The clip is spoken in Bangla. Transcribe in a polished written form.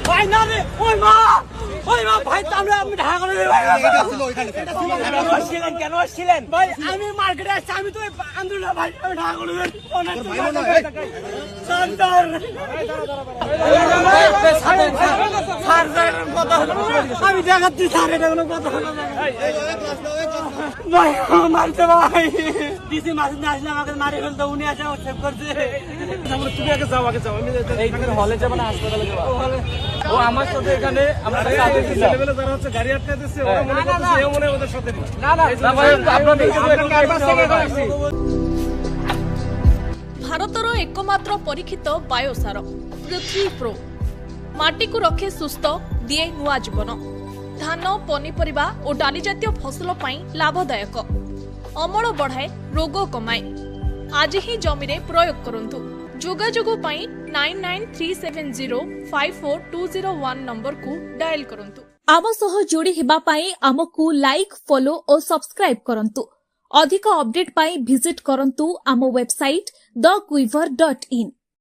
ভাই না রে ওই মা ভাই তাহলে আপনি ঢাকা করে কেন আসছিলেন ভাই? আমি মার্কেটে আসছি, আমি তো আন্দোলন ভাই, আমি ঢাকা করে আমি দেখাচ্ছি স্যার, এটা কোনো কথা হলো না ভাই, মারছে ভাই, ডিসি মাসিদ না আসলে আমাকে মারি ফেলতো, উনি আসে সেভ করছে। তুমি আগে যাও আমি হলে যাবো না হাসপাতালে যাবো? ও আমার সাথে এখানে ছেলেবেলা যারা হচ্ছে গাড়ি আটকে দিচ্ছে, ওরা মনে করতেছে এও মনে হয় ওদের সাথে ଭାରତର ଏକମାତ୍ର ପରୀକ୍ଷିତ ବାୟୋସାର ପୃଥ୍ୱୀ ପ୍ରୋ ମାଟିକୁ ରଖେ ସୁସ୍ଥ, ଦିଏ ନୂଆ ଜୀବନ। ଧାନ, ପନିପରିବା ଓ ଡାଲି ଜାତୀୟ ଫସଲ ପାଇଁ ଲାଭଦାୟକ, ଅମଳ ବଢ଼ାଏ, ରୋଗ କମାଏ। ଆଜି ହିଁ ଜମିରେ ପ୍ରୟୋଗ କରନ୍ତୁ। ଯୋଗାଯୋଗ ପାଇଁ 9937054201 ନମ୍ବରକୁ ଡାଏଲ କରନ୍ତୁ। ଆମ ସହ ଯୋଡ଼ି ହେବା ପାଇଁ ଆମକୁ ଲାଇକ୍, ଫଲୋ ଓ ସବସ୍କ୍ରାଇବ୍ କରନ୍ତୁ। ଅଧିକ ଅପଡେଟ୍ ପାଇଁ ଭିଜିଟ୍ କରନ୍ତୁ ଆମ ୱେବସାଇଟ୍ thequiver.in।